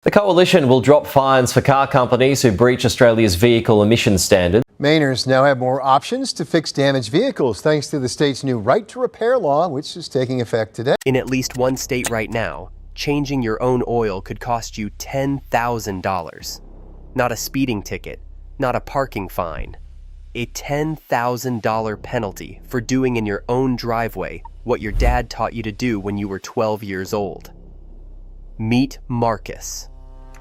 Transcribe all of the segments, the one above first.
The coalition will drop fines for car companies who breach Australia's vehicle emissions standards. Mainers now have more options to fix damaged vehicles thanks to the state's new right to repair law, which is taking effect today. In at least one state right now, changing your own oil could cost you $10,000. Not a speeding ticket, not a parking fine. A $10,000 penalty for doing in your own driveway what your dad taught you to do when you were 12 years old. Meet Marcus.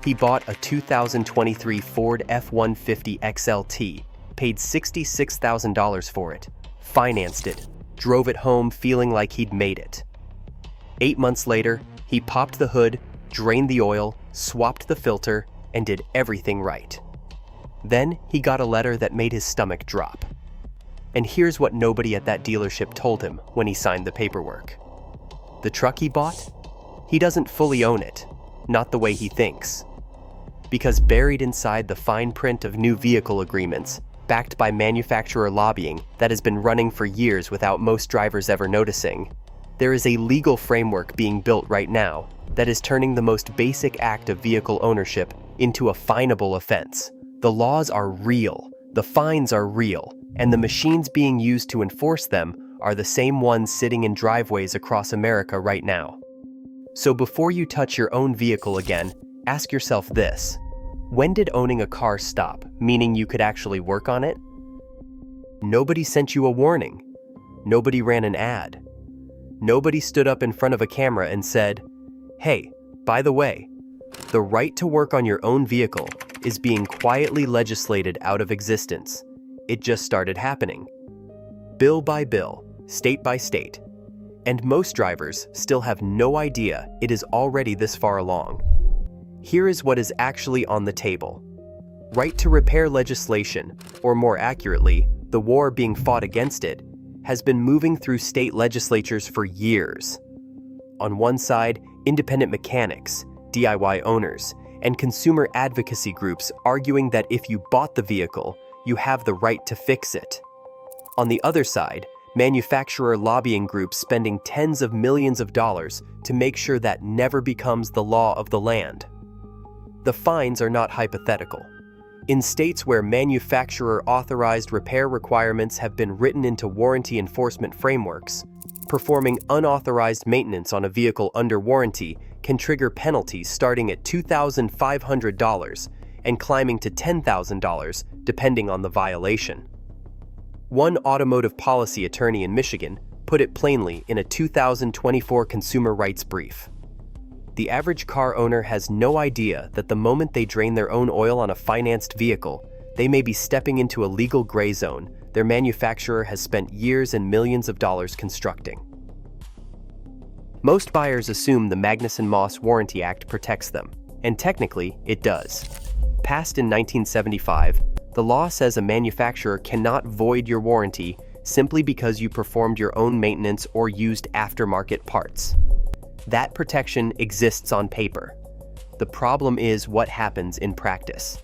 He bought a 2023 Ford F-150 XLT, paid $66,000 for it, financed it, drove it home feeling like he'd made it. 8 months later, he popped the hood, drained the oil, swapped the filter, and did everything right. Then he got a letter that made his stomach drop. And here's what nobody at that dealership told him when he signed the paperwork. The truck he bought? He doesn't fully own it, not the way he thinks. Because buried inside the fine print of new vehicle agreements, backed by manufacturer lobbying that has been running for years without most drivers ever noticing, there is a legal framework being built right now that is turning the most basic act of vehicle ownership into a finable offense. The laws are real, the fines are real, and the machines being used to enforce them are the same ones sitting in driveways across America right now. So before you touch your own vehicle again, ask yourself this. When did owning a car stop, meaning you could actually work on it? Nobody sent you a warning. Nobody ran an ad. Nobody stood up in front of a camera and said, "Hey, by the way, the right to work on your own vehicle is being quietly legislated out of existence. It just started happening. Bill by bill, state by state. And most drivers still have no idea it is already this far along. Here is what is actually on the table. Right to repair legislation, or more accurately, the war being fought against it, has been moving through state legislatures for years. On one side, independent mechanics, DIY owners, and consumer advocacy groups arguing that if you bought the vehicle, you have the right to fix it. On the other side, manufacturer lobbying groups spending tens of millions of dollars to make sure that never becomes the law of the land. The fines are not hypothetical. In states where manufacturer-authorized repair requirements have been written into warranty enforcement frameworks, performing unauthorized maintenance on a vehicle under warranty can trigger penalties starting at $2,500 and climbing to $10,000 depending on the violation. One automotive policy attorney in Michigan put it plainly in a 2024 consumer rights brief. The average car owner has no idea that the moment they drain their own oil on a financed vehicle, they may be stepping into a legal gray zone their manufacturer has spent years and millions of dollars constructing. Most buyers assume the Magnuson-Moss Warranty Act protects them, and technically it does. Passed in 1975, the law says a manufacturer cannot void your warranty simply because you performed your own maintenance or used aftermarket parts. That protection exists on paper. The problem is what happens in practice.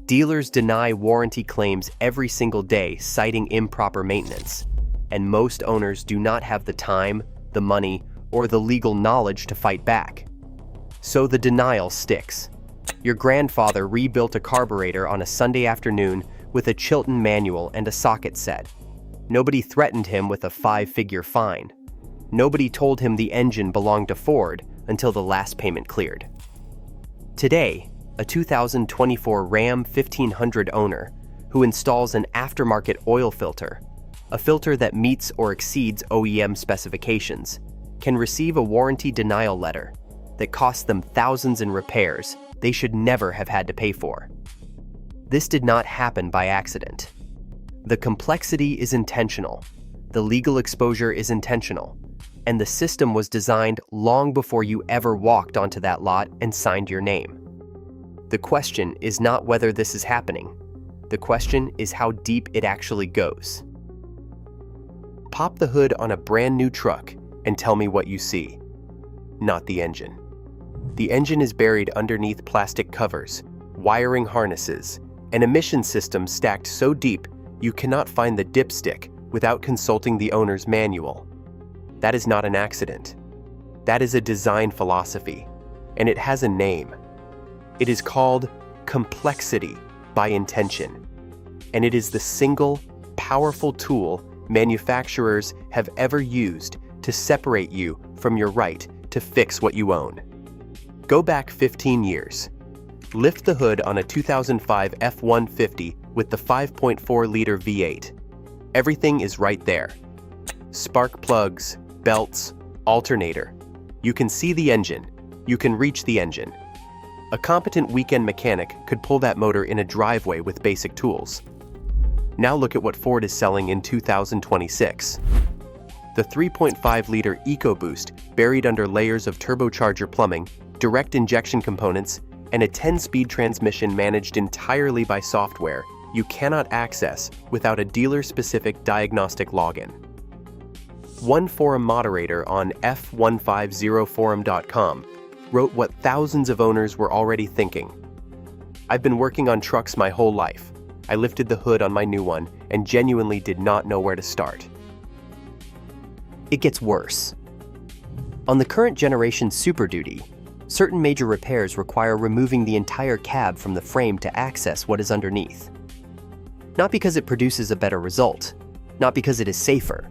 Dealers deny warranty claims every single day, citing improper maintenance, and most owners do not have the time, the money, or the legal knowledge to fight back. So the denial sticks. Your grandfather rebuilt a carburetor on a Sunday afternoon with a Chilton manual and a socket set. Nobody threatened him with a 5-figure fine. Nobody told him the engine belonged to Ford until the last payment cleared. Today, a 2024 Ram 1500 owner who installs an aftermarket oil filter, a filter that meets or exceeds OEM specifications, can receive a warranty denial letter that costs them thousands in repairs they should never have had to pay for. This did not happen by accident. The complexity is intentional, the legal exposure is intentional, and the system was designed long before you ever walked onto that lot and signed your name. The question is not whether this is happening. The question is how deep it actually goes. Pop the hood on a brand new truck and tell me what you see. Not the engine. The engine is buried underneath plastic covers, wiring harnesses, and emission systems stacked so deep you cannot find the dipstick without consulting the owner's manual. That is not an accident. That is a design philosophy, and it has a name: It is called complexity by intention, and it is the single, powerful tool manufacturers have ever used to separate you from your right to fix what you own. Go back 15 years. Lift the hood on a 2005 F-150 with the 5.4-liter V8. Everything is right there. Spark plugs, belts, alternator. You can see the engine. You can reach the engine. A competent weekend mechanic could pull that motor in a driveway with basic tools. Now look at what Ford is selling in 2026. The 3.5-liter EcoBoost, buried under layers of turbocharger plumbing, direct injection components, and a 10-speed transmission managed entirely by software you cannot access without a dealer-specific diagnostic login. One forum moderator on f150forum.com wrote what thousands of owners were already thinking. I've been working on trucks my whole life. I lifted the hood on my new one and genuinely did not know where to start. It gets worse. On the current generation Super Duty, certain major repairs require removing the entire cab from the frame to access what is underneath. Not because it produces a better result, not because it is safer,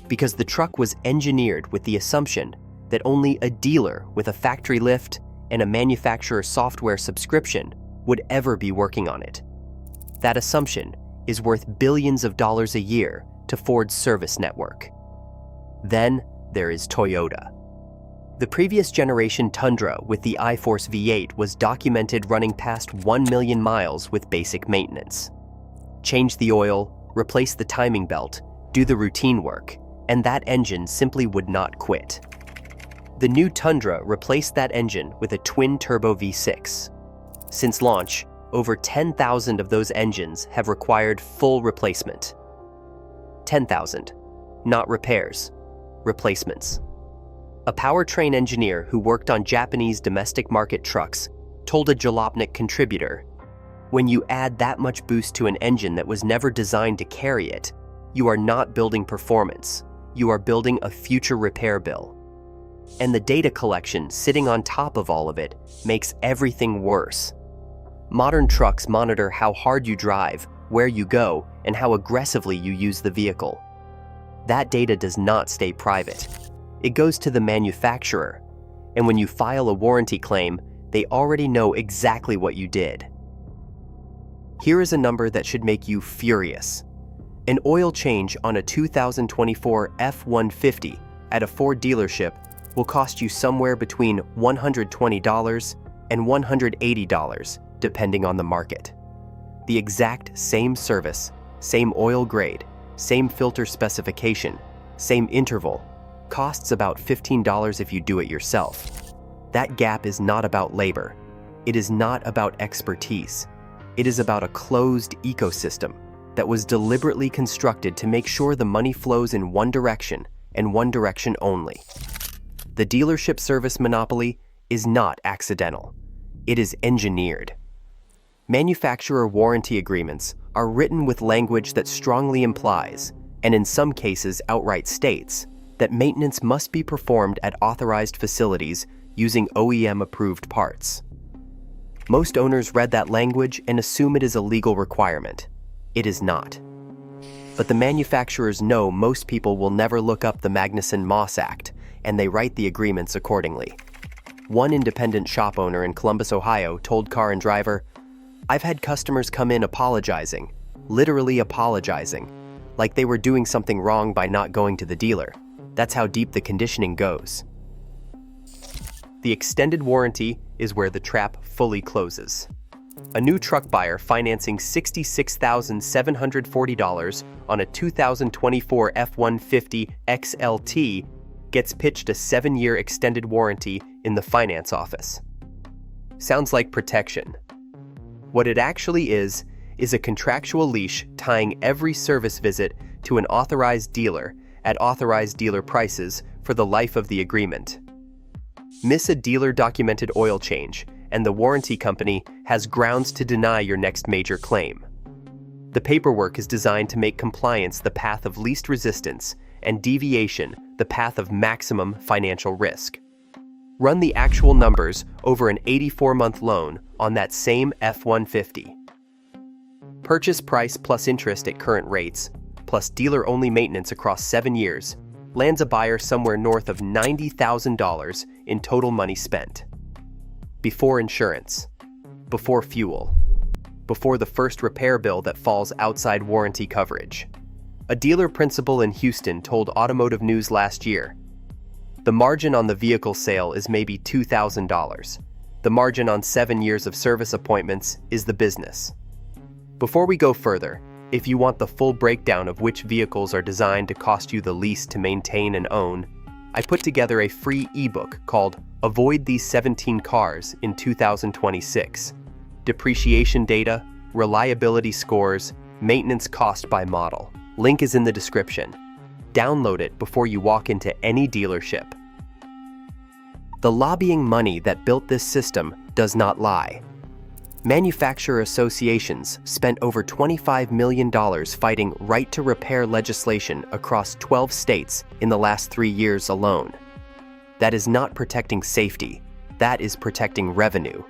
because the truck was engineered with the assumption that only a dealer with a factory lift and a manufacturer software subscription would ever be working on it. That assumption is worth billions of dollars a year to Ford's service network. Then there is Toyota. The previous generation Tundra with the iForce V8 was documented running past 1 million miles with basic maintenance. Change the oil, replace the timing belt, do the routine work, and that engine simply would not quit. The new Tundra replaced that engine with a twin-turbo V6. Since launch, over 10,000 of those engines have required full replacement. 10,000, not repairs, replacements. A powertrain engineer who worked on Japanese domestic market trucks told a Jalopnik contributor, "When you add that much boost to an engine that was never designed to carry it, you are not building performance, you are building a future repair bill." And the data collection sitting on top of all of it makes everything worse. Modern trucks monitor how hard you drive, where you go, and how aggressively you use the vehicle. That data does not stay private. It goes to the manufacturer, and when you file a warranty claim, they already know exactly what you did. Here is a number that should make you furious. An oil change on a 2024 F-150 at a Ford dealership will cost you somewhere between $120 and $180, depending on the market. The exact same service, same oil grade, same filter specification, same interval, costs about $15 if you do it yourself. That gap is not about labor. It is not about expertise. It is about a closed ecosystem that was deliberately constructed to make sure the money flows in one direction and one direction only. The dealership service monopoly is not accidental. It is engineered. Manufacturer warranty agreements are written with language that strongly implies, and in some cases outright states, that maintenance must be performed at authorized facilities using OEM-approved parts. Most owners read that language and assume it is a legal requirement. It is not. But the manufacturers know most people will never look up the Magnuson-Moss Act, and they write the agreements accordingly. One independent shop owner in Columbus, Ohio told Car and Driver, "I've had customers come in apologizing, literally apologizing, like they were doing something wrong by not going to the dealer. That's how deep the conditioning goes." The extended warranty is where the trap fully closes. A new truck buyer financing $66,740 on a 2024 F-150 XLT gets pitched a 7-year extended warranty in the finance office. Sounds like protection. What it actually is a contractual leash tying every service visit to an authorized dealer at authorized dealer prices for the life of the agreement. Miss a dealer-documented oil change, and the warranty company has grounds to deny your next major claim. The paperwork is designed to make compliance the path of least resistance and deviation the path of maximum financial risk. Run the actual numbers over an 84-month loan on that same F-150. Purchase price plus interest at current rates, plus dealer-only maintenance across 7 years, lands a buyer somewhere north of $90,000 in total money spent. Before insurance, before fuel, before the first repair bill that falls outside warranty coverage. A dealer principal in Houston told Automotive News last year, "The margin on the vehicle sale is maybe $2,000. The margin on 7 years of service appointments is the business." Before we go further, if you want the full breakdown of which vehicles are designed to cost you the least to maintain and own, I put together a free ebook called Avoid These 17 Cars in 2026. Depreciation data, reliability scores, maintenance cost by model. Link is in the description. Download it before you walk into any dealership. The lobbying money that built this system does not lie. Manufacturer associations spent over $25 million fighting right-to-repair legislation across 12 states in the last 3 years alone. That is not protecting safety, that is protecting revenue.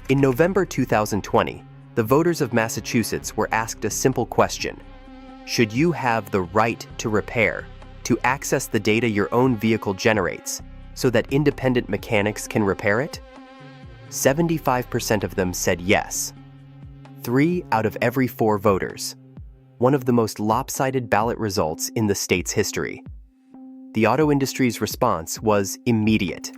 In November 2020, the voters of Massachusetts were asked a simple question: should you have the right to repair, to access the data your own vehicle generates, so that independent mechanics can repair it? 75% of them said yes. 3 out of every 4 voters. One of the most lopsided ballot results in the state's history. The auto industry's response was immediate.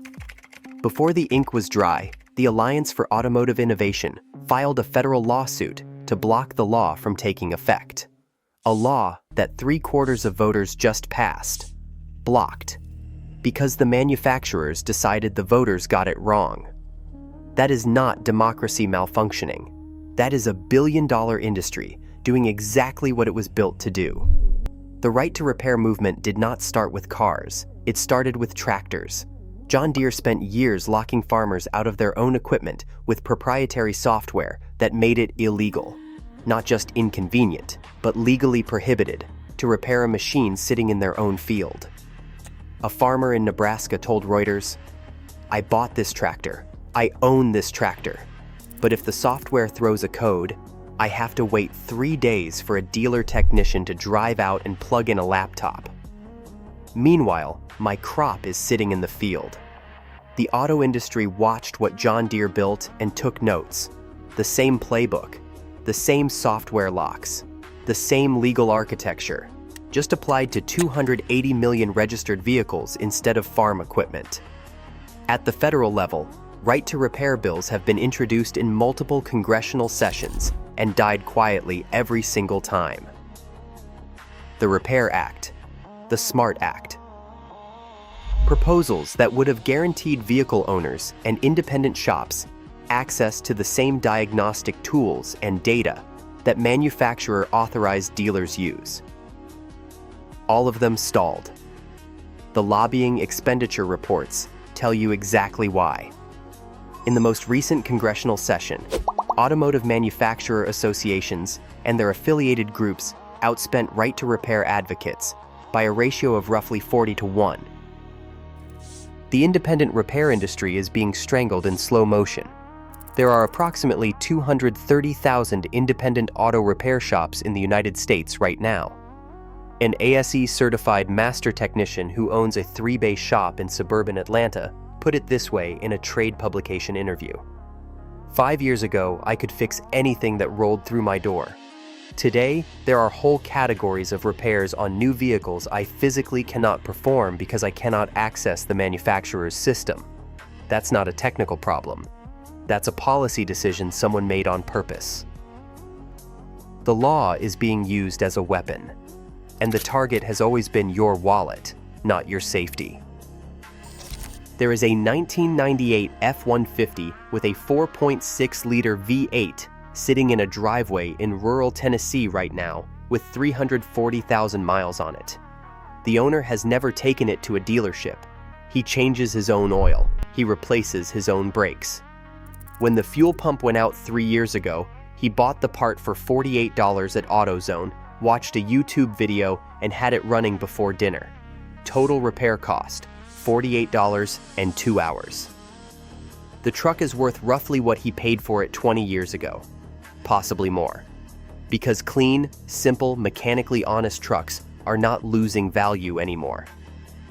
Before the ink was dry, the Alliance for Automotive Innovation filed a federal lawsuit to block the law from taking effect. A law that 3/4 of voters just passed. Blocked. Because the manufacturers decided the voters got it wrong. That is not democracy malfunctioning. That is a billion-dollar industry doing exactly what it was built to do. The right to repair movement did not start with cars. It started with tractors. John Deere spent years locking farmers out of their own equipment with proprietary software that made it illegal. Not just inconvenient, but legally prohibited to repair a machine sitting in their own field. A farmer in Nebraska told Reuters, "I bought this tractor. I own this tractor. But if the software throws a code, I have to wait 3 days for a dealer technician to drive out and plug in a laptop. Meanwhile, my crop is sitting in the field." The auto industry watched what John Deere built and took notes. The same playbook, the same software locks, the same legal architecture, just applied to 280 million registered vehicles instead of farm equipment. At the federal level, right-to-repair bills have been introduced in multiple congressional sessions and died quietly every single time. The Repair Act, the SMART Act. Proposals that would have guaranteed vehicle owners and independent shops access to the same diagnostic tools and data that manufacturer-authorized dealers use. All of them stalled. The lobbying expenditure reports tell you exactly why. In the most recent congressional session, automotive manufacturer associations and their affiliated groups outspent right-to-repair advocates by a ratio of roughly 40-1. The independent repair industry is being strangled in slow motion. There are approximately 230,000 independent auto repair shops in the United States right now. An ASE-certified master technician who owns a 3-bay shop in suburban Atlanta put it this way in a trade publication interview. 5 years ago, I could fix anything that rolled through my door. Today, there are whole categories of repairs on new vehicles I physically cannot perform because I cannot access the manufacturer's system. That's not a technical problem. That's a policy decision someone made on purpose. The law is being used as a weapon, and the target has always been your wallet, not your safety. There is a 1998 F-150 with a 4.6-liter V8 sitting in a driveway in rural Tennessee right now with 340,000 miles on it. The owner has never taken it to a dealership. He changes his own oil. He replaces his own brakes. When the fuel pump went out 3 years ago, he bought the part for $48 at AutoZone, watched a YouTube video, and had it running before dinner. Total repair cost, $48 and 2 hours. The truck is worth roughly what he paid for it 20 years ago, possibly more. Because clean, simple, mechanically honest trucks are not losing value anymore.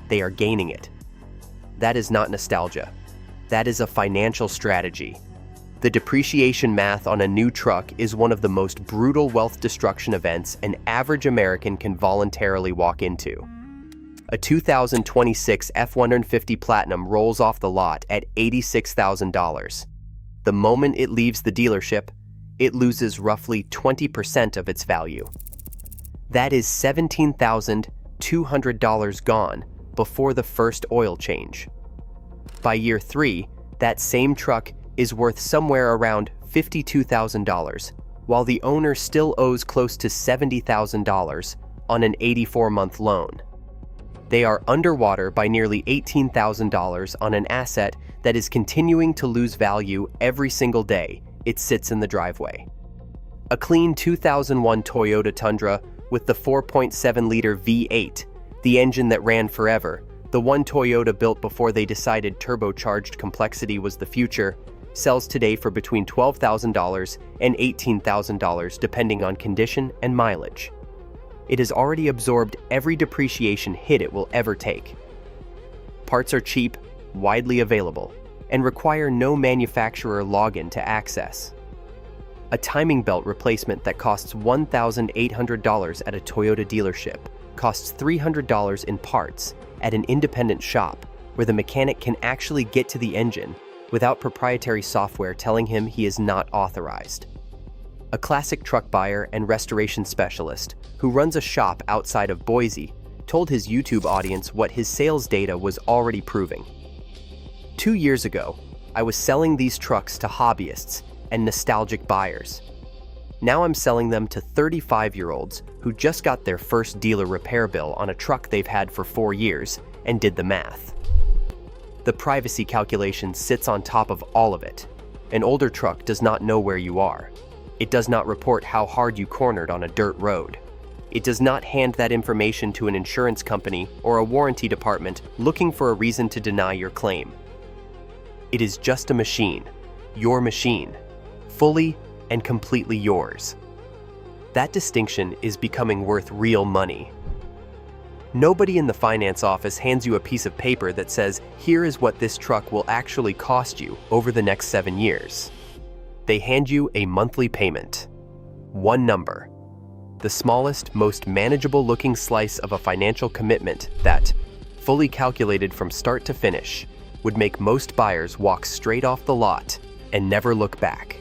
They are gaining it. That is not nostalgia. That is a financial strategy. The depreciation math on a new truck is one of the most brutal wealth destruction events an average American can voluntarily walk into. A 2026 F-150 Platinum rolls off the lot at $86,000. The moment it leaves the dealership, it loses roughly 20% of its value. That is $17,200 gone before the first oil change. By year 3, that same truck is worth somewhere around $52,000, while the owner still owes close to $70,000 on an 84-month loan. They are underwater by nearly $18,000 on an asset that is continuing to lose value every single day it sits in the driveway. A clean 2001 Toyota Tundra with the 4.7-liter V8, the engine that ran forever, the one Toyota built before they decided turbocharged complexity was the future, sells today for between $12,000 and $18,000 depending on condition and mileage. It has already absorbed every depreciation hit it will ever take. Parts are cheap, widely available, and require no manufacturer login to access. A timing belt replacement that costs $1,800 at a Toyota dealership costs $300 in parts at an independent shop where the mechanic can actually get to the engine without proprietary software telling him he is not authorized. A classic truck buyer and restoration specialist who runs a shop outside of Boise told his YouTube audience what his sales data was already proving. 2 years ago, I was selling these trucks to hobbyists and nostalgic buyers. Now I'm selling them to 35-year-olds who just got their first dealer repair bill on a truck they've had for 4 years and did the math. The privacy calculation sits on top of all of it. An older truck does not know where you are. It does not report how hard you cornered on a dirt road. It does not hand that information to an insurance company or a warranty department looking for a reason to deny your claim. It is just a machine, your machine, fully and completely yours. That distinction is becoming worth real money. Nobody in the finance office hands you a piece of paper that says, here is what this truck will actually cost you over the next 7 years. They hand you a monthly payment. One number. The smallest, most manageable looking slice of a financial commitment that, fully calculated from start to finish, would make most buyers walk straight off the lot and never look back.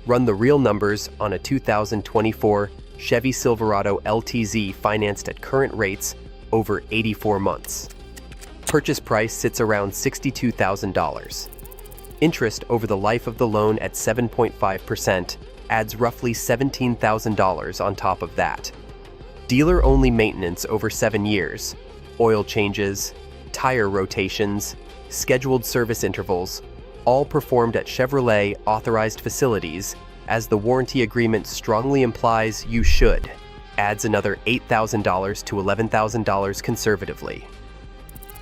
Run the real numbers on a 2024 Chevy Silverado LTZ financed at current rates over 84 months. Purchase price sits around $62,000. Interest over the life of the loan at 7.5% adds roughly $17,000 on top of that. Dealer-only maintenance over 7 years, oil changes, tire rotations, scheduled service intervals, all performed at Chevrolet authorized facilities, as the warranty agreement strongly implies you should, adds another $8,000 to $11,000 conservatively.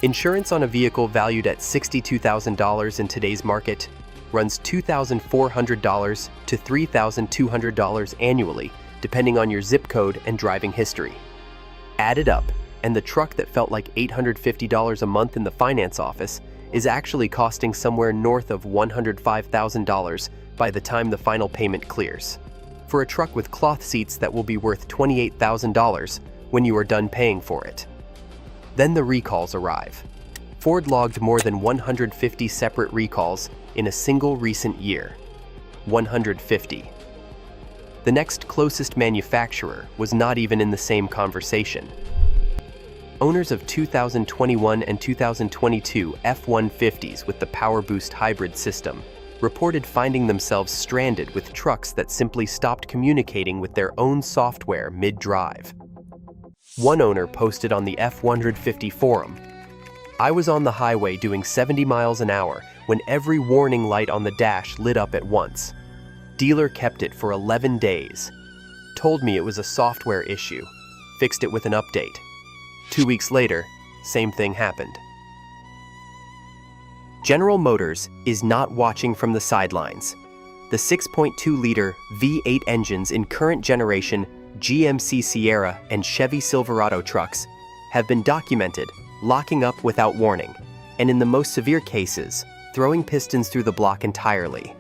Insurance on a vehicle valued at $62,000 in today's market runs $2,400 to $3,200 annually, depending on your zip code and driving history. Add it up, and the truck that felt like $850 a month in the finance office is actually costing somewhere north of $105,000 by the time the final payment clears, for a truck with cloth seats that will be worth $28,000 when you are done paying for it. Then the recalls arrive. Ford logged more than 150 separate recalls in a single recent year. 150. The next closest manufacturer was not even in the same conversation. Owners of 2021 and 2022 F-150s with the PowerBoost hybrid system reported finding themselves stranded with trucks that simply stopped communicating with their own software mid-drive. One owner posted on the F-150 forum, "I was on the highway doing 70 miles an hour when every warning light on the dash lit up at once. Dealer kept it for 11 days. Told me it was a software issue. Fixed it with an update. 2 weeks later, same thing happened. General Motors is not watching from the sidelines. The 6.2-liter V8 engines in current generation GMC Sierra and Chevy Silverado trucks have been documented locking up without warning, and in the most severe cases, throwing pistons through the block entirely.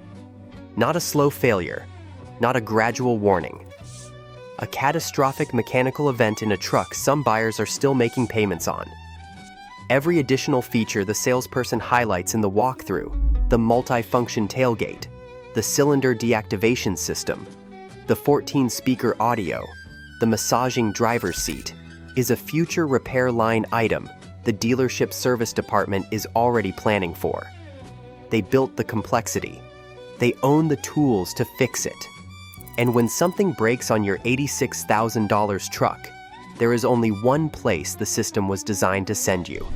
Not a slow failure, not a gradual warning. A catastrophic mechanical event in a truck some buyers are still making payments on. Every additional feature the salesperson highlights in the walkthrough, the multi-function tailgate, the cylinder deactivation system, the 14-speaker audio, the massaging driver's seat, is a future repair line item the dealership service department is already planning for. They built the complexity. They own the tools to fix it. And when something breaks on your $86,000 truck, there is only one place the system was designed to send you.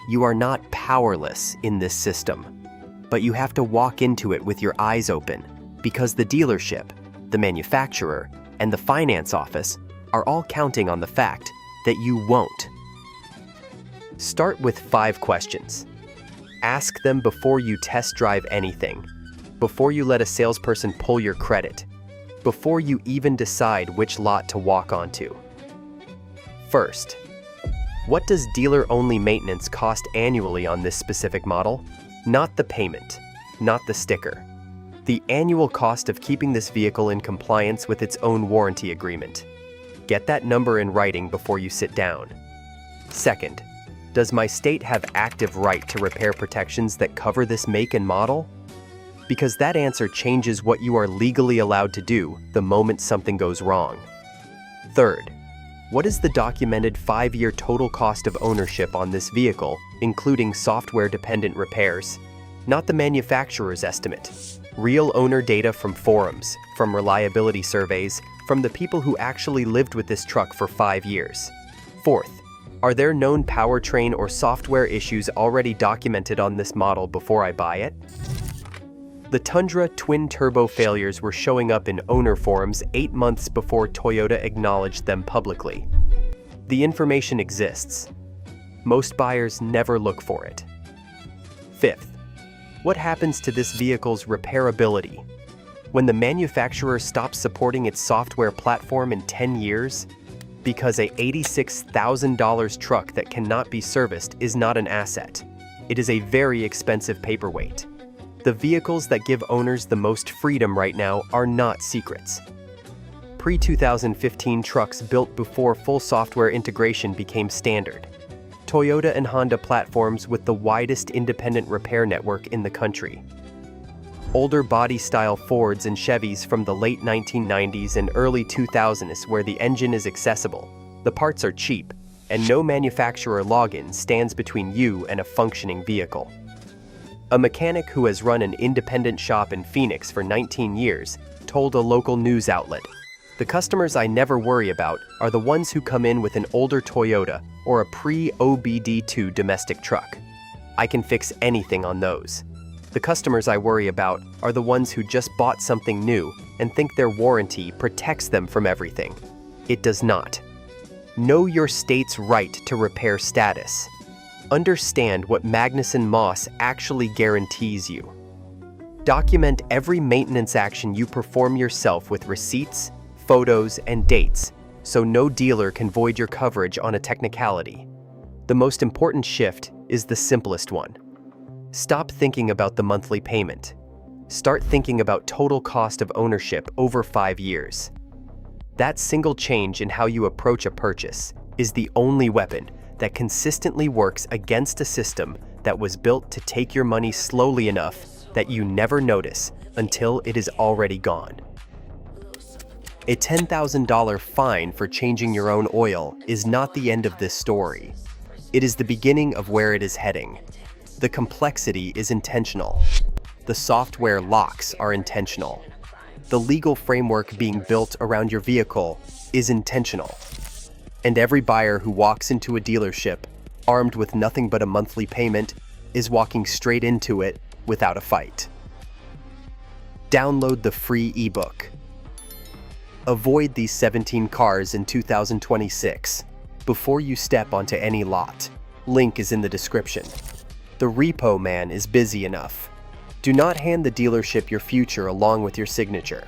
You are not powerless in this system, but you have to walk into it with your eyes open because the dealership, the manufacturer, and the finance office are all counting on the fact that you won't. Start with 5 questions. Ask them before you test drive anything, before you let a salesperson pull your credit, before you even decide which lot to walk onto. First, what does dealer-only maintenance cost annually on this specific model? Not the payment, not the sticker. The annual cost of keeping this vehicle in compliance with its own warranty agreement. Get that number in writing before you sit down. Second, does my state have active right to repair protections that cover this make and model? Because that answer changes what you are legally allowed to do the moment something goes wrong. Third, what is the documented 5-year total cost of ownership on this vehicle, including software-dependent repairs? Not the manufacturer's estimate. Real owner data from forums, from reliability surveys, from the people who actually lived with this truck for 5 years. Fourth, are there known powertrain or software issues already documented on this model before I buy it? The Tundra twin-turbo failures were showing up in owner forums 8 months before Toyota acknowledged them publicly. The information exists. Most buyers never look for it. Fifth, what happens to this vehicle's repairability? When the manufacturer stops supporting its software platform in 10 years? Because a $86,000 truck that cannot be serviced is not an asset. It is a very expensive paperweight. The vehicles that give owners the most freedom right now are not secrets. Pre-2015 trucks built before full software integration became standard. Toyota and Honda platforms with the widest independent repair network in the country. Older body-style Fords and Chevys from the late 1990s and early 2000s where the engine is accessible, the parts are cheap, and no manufacturer login stands between you and a functioning vehicle. A mechanic who has run an independent shop in Phoenix for 19 years told a local news outlet, "The customers I never worry about are the ones who come in with an older Toyota or a pre-OBD2 domestic truck. I can fix anything on those. The customers I worry about are the ones who just bought something new and think their warranty protects them from everything. It does not. Know your state's right to repair status. Understand what Magnuson-Moss actually guarantees you. Document every maintenance action you perform yourself with receipts, photos, and dates, so no dealer can void your coverage on a technicality. The most important shift is the simplest one. Stop thinking about the monthly payment. Start thinking about total cost of ownership over 5 years. That single change in how you approach a purchase is the only weapon that consistently works against a system that was built to take your money slowly enough that you never notice until it is already gone. A $10,000 fine for changing your own oil is not the end of this story. It is the beginning of where it is heading. The complexity is intentional. The software locks are intentional. The legal framework being built around your vehicle is intentional. And every buyer who walks into a dealership armed with nothing but a monthly payment is walking straight into it without a fight. Download the free ebook. Avoid these 17 cars in 2026 before you step onto any lot. Link is in the description. The repo man is busy enough. Do not hand the dealership your future along with your signature.